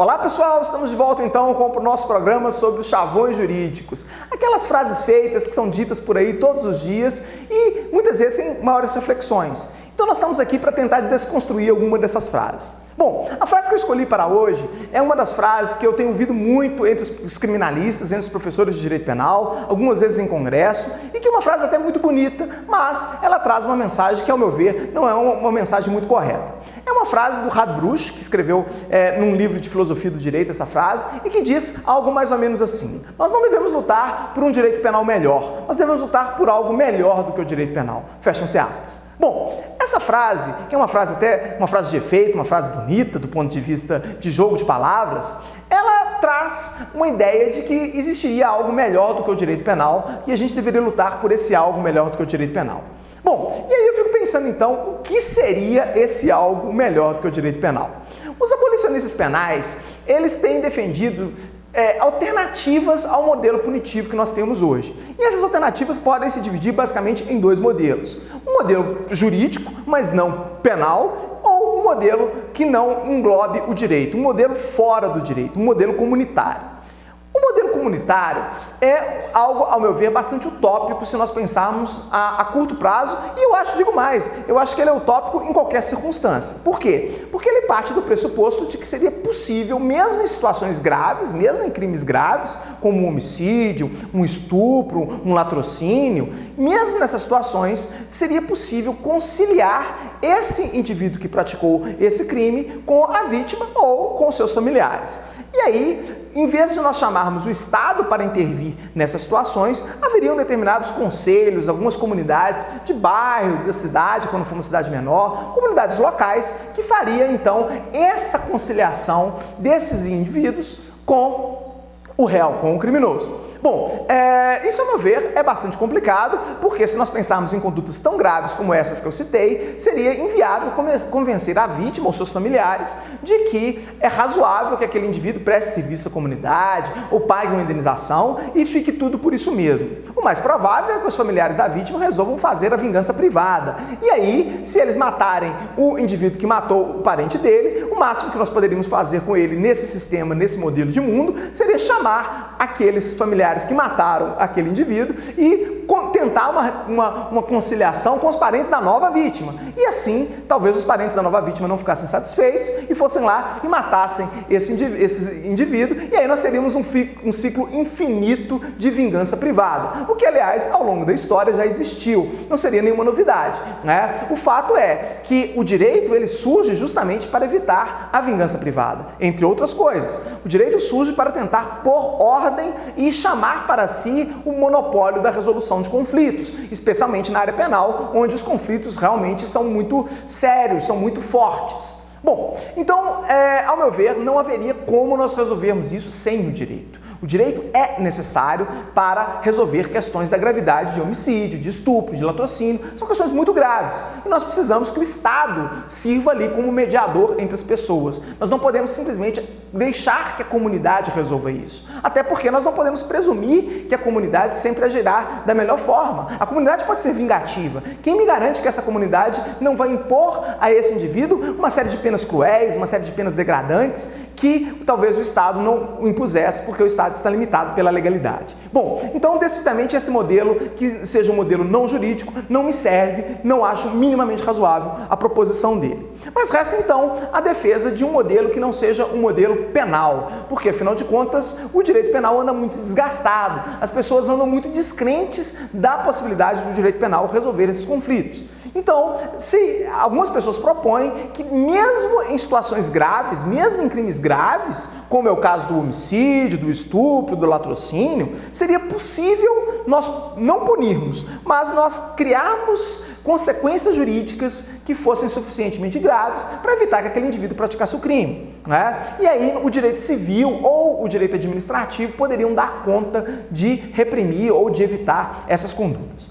Olá pessoal, estamos de volta então com o nosso programa sobre os chavões jurídicos. Aquelas frases feitas que são ditas por aí todos os dias e muitas vezes sem maiores reflexões. Então nós estamos aqui para tentar desconstruir alguma dessas frases. Bom, a frase que eu escolhi para hoje é uma das frases que eu tenho ouvido muito entre os criminalistas, entre os professores de direito penal, algumas vezes em congresso, e que é uma frase até muito bonita, mas ela traz uma mensagem que, ao meu ver, não é uma mensagem muito correta. É uma frase do Radbruch, que escreveu num livro de filosofia do direito essa frase, e que diz algo mais ou menos assim: nós não devemos lutar por um direito penal melhor, nós devemos lutar por algo melhor do que o direito penal. Fecham-se aspas. Bom, essa frase, que é uma frase até uma frase de efeito, uma frase bonita do ponto de vista de jogo de palavras, ela traz uma ideia de que existiria algo melhor do que o direito penal e a gente deveria lutar por esse algo melhor do que o direito penal. Bom, e aí eu fico pensando então, o que seria esse algo melhor do que o direito penal? Os abolicionistas penais, eles têm defendido alternativas ao modelo punitivo que nós temos hoje. E essas alternativas podem se dividir basicamente em dois modelos. Um modelo jurídico, mas não penal, ou um modelo que não englobe o direito, um modelo fora do direito, um modelo comunitário. O modelo comunitário é algo, ao meu ver, bastante utópico se nós pensarmos a curto prazo, e eu acho que ele é utópico em qualquer circunstância. Por quê? Porque ele parte do pressuposto de que seria possível, mesmo em situações graves, mesmo em crimes graves, como um homicídio, um estupro, um latrocínio, mesmo nessas situações, seria possível conciliar esse indivíduo que praticou esse crime com a vítima ou com seus familiares. E aí, em vez de nós chamarmos o Estado para intervir nessas situações, haveriam determinados conselhos, algumas comunidades de bairro, da cidade, quando for uma cidade menor, comunidades locais, que faria então essa conciliação desses indivíduos com o réu, com o criminoso. Bom, isso, ao meu ver, é bastante complicado, porque se nós pensarmos em condutas tão graves como essas que eu citei, seria inviável convencer a vítima ou seus familiares de que é razoável que aquele indivíduo preste serviço à comunidade ou pague uma indenização e fique tudo por isso mesmo. O mais provável é que os familiares da vítima resolvam fazer a vingança privada. E aí, se eles matarem o indivíduo que matou o parente dele, o máximo que nós poderíamos fazer com ele nesse sistema, nesse modelo de mundo, seria chamar aqueles familiares que mataram aquele indivíduo e tentar uma conciliação com os parentes da nova vítima. E assim, talvez os parentes da nova vítima não ficassem satisfeitos e fossem lá e matassem esse indivíduo, e aí nós teríamos um ciclo infinito de vingança privada, o que, aliás, ao longo da história já existiu, não seria nenhuma novidade, né? O fato é que o direito, ele surge justamente para evitar a vingança privada, entre outras coisas. O direito surge para tentar pôr ordem e chamar para si o monopólio da resolução de conflitos, especialmente na área penal, onde os conflitos realmente são muito sérios, são muito fortes. Bom, então, ao meu ver, não haveria como nós resolvermos isso sem o direito. O direito é necessário para resolver questões da gravidade de homicídio, de estupro, de latrocínio. São questões muito graves e nós precisamos que o Estado sirva ali como mediador entre as pessoas. Nós não podemos simplesmente deixar que a comunidade resolva isso. Até porque nós não podemos presumir que a comunidade sempre agirá da melhor forma. A comunidade pode ser vingativa. Quem me garante que essa comunidade não vai impor a esse indivíduo uma série de penas cruéis, uma série de penas degradantes, que talvez o Estado não o impusesse, porque o Estado está limitado pela legalidade. Bom, então, decididamente, esse modelo, que seja um modelo não jurídico, não me serve, não acho minimamente razoável a proposição dele. Mas resta, então, a defesa de um modelo que não seja um modelo penal, porque, afinal de contas, o direito penal anda muito desgastado, as pessoas andam muito descrentes da possibilidade do direito penal resolver esses conflitos. Então, se algumas pessoas propõem que mesmo em situações graves, mesmo em crimes graves, como é o caso do homicídio, do estupro, do latrocínio, seria possível nós não punirmos, mas nós criarmos consequências jurídicas que fossem suficientemente graves para evitar que aquele indivíduo praticasse o crime, né? E aí o direito civil ou o direito administrativo poderiam dar conta de reprimir ou de evitar essas condutas.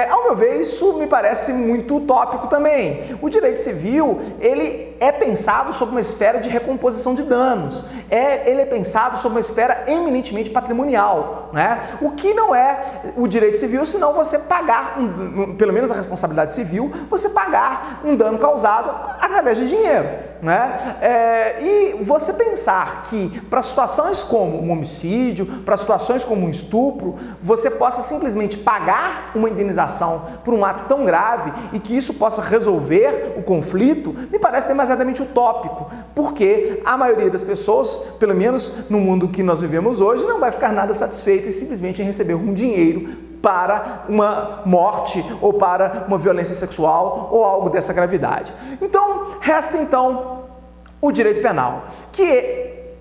Ao meu ver, isso me parece muito utópico também. O direito civil, ele é pensado sob uma esfera de recomposição de danos. Ele é pensado sob uma esfera eminentemente patrimonial, né? O que não é o direito civil, senão você pagar, pelo menos a responsabilidade civil, você pagar um dano causado através de dinheiro. né? E você pensar que para situações como um homicídio, para situações como um estupro, você possa simplesmente pagar uma indenização por um ato tão grave e que isso possa resolver o conflito, me parece demasiadamente utópico, porque a maioria das pessoas, pelo menos no mundo que nós vivemos hoje, não vai ficar nada satisfeita e simplesmente receber um dinheiro para uma morte ou para uma violência sexual ou algo dessa gravidade. Então, resta então o direito penal,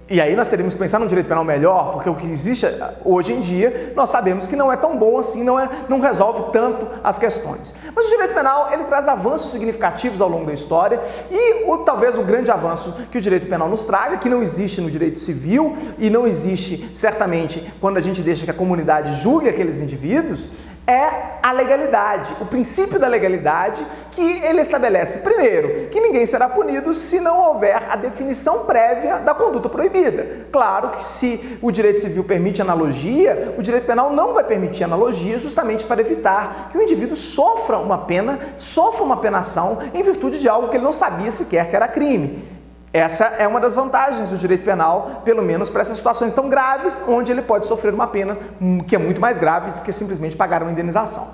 e aí nós teríamos que pensar num direito penal melhor, porque o que existe hoje em dia, nós sabemos que não é tão bom assim, não resolve tanto as questões. Mas o direito penal, ele traz avanços significativos ao longo da história e talvez o grande avanço que o direito penal nos traga, que não existe no direito civil e não existe, certamente, quando a gente deixa que a comunidade julgue aqueles indivíduos, é a legalidade, o princípio da legalidade, que ele estabelece, primeiro, que ninguém será punido se não houver a definição prévia da conduta proibida. Claro que se o direito civil permite analogia, o direito penal não vai permitir analogia justamente para evitar que o indivíduo sofra uma pena, sofra uma penação em virtude de algo que ele não sabia sequer que era crime. Essa é uma das vantagens do direito penal, pelo menos para essas situações tão graves, onde ele pode sofrer uma pena que é muito mais grave do que simplesmente pagar uma indenização.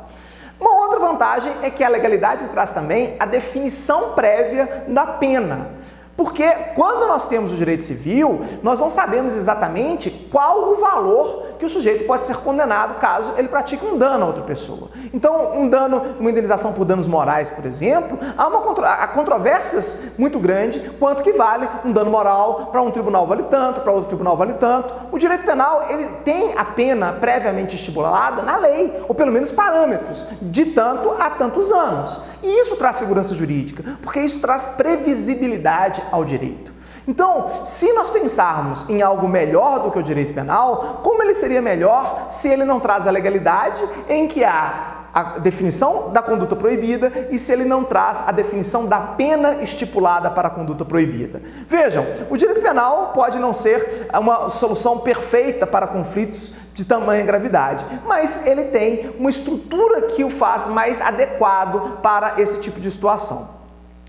Uma outra vantagem é que a legalidade traz também a definição prévia da pena. Porque quando nós temos o direito civil, nós não sabemos exatamente qual o valor que o sujeito pode ser condenado caso ele pratique um dano a outra pessoa. Então, um dano, uma indenização por danos morais, por exemplo, há controvérsias muito grandes quanto que vale um dano moral, para um tribunal vale tanto, para outro tribunal vale tanto. O direito penal, ele tem a pena previamente estipulada na lei, ou pelo menos parâmetros, de tanto a tantos anos. E isso traz segurança jurídica, porque isso traz previsibilidade ao direito. Então, se nós pensarmos em algo melhor do que o direito penal, como ele seria melhor se ele não traz a legalidade em que há a definição da conduta proibida e se ele não traz a definição da pena estipulada para a conduta proibida? Vejam, o direito penal pode não ser uma solução perfeita para conflitos de tamanha gravidade, mas ele tem uma estrutura que o faz mais adequado para esse tipo de situação.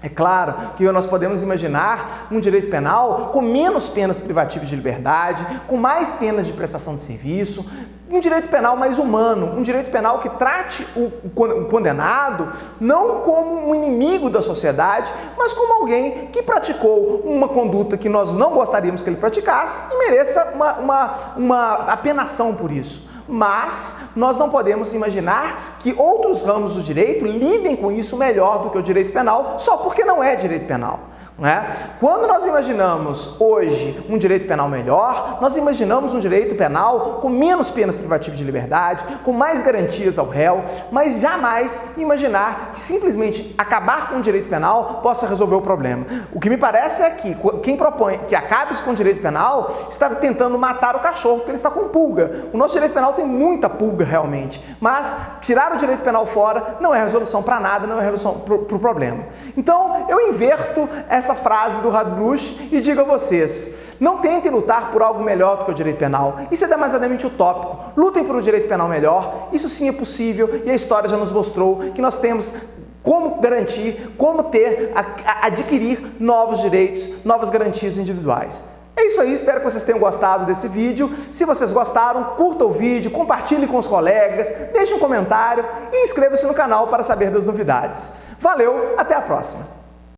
É claro que nós podemos imaginar um direito penal com menos penas privativas de liberdade, com mais penas de prestação de serviço, um direito penal mais humano, um direito penal que trate o condenado não como um inimigo da sociedade, mas como alguém que praticou uma conduta que nós não gostaríamos que ele praticasse e mereça uma apenação por isso. Mas nós não podemos imaginar que outros ramos do direito lidem com isso melhor do que o direito penal, só porque não é direito penal. Quando nós imaginamos hoje um direito penal melhor, nós imaginamos um direito penal com menos penas privativas de liberdade, com mais garantias ao réu, mas jamais imaginar que simplesmente acabar com o direito penal possa resolver o problema. O que me parece é que quem propõe que acabe com o direito penal está tentando matar o cachorro porque ele está com pulga. O nosso direito penal tem muita pulga realmente, mas tirar o direito penal fora não é resolução para nada, não é resolução para o problema. Então eu inverto essa frase do Radbruch e digo a vocês, não tentem lutar por algo melhor do que o direito penal, isso é demasiadamente utópico, lutem por um direito penal melhor, isso sim é possível e a história já nos mostrou que nós temos como garantir, como adquirir novos direitos, novas garantias individuais. É isso aí, espero que vocês tenham gostado desse vídeo. Se vocês gostaram, curta o vídeo, compartilhe com os colegas, deixe um comentário e inscreva-se no canal para saber das novidades. Valeu, até a próxima!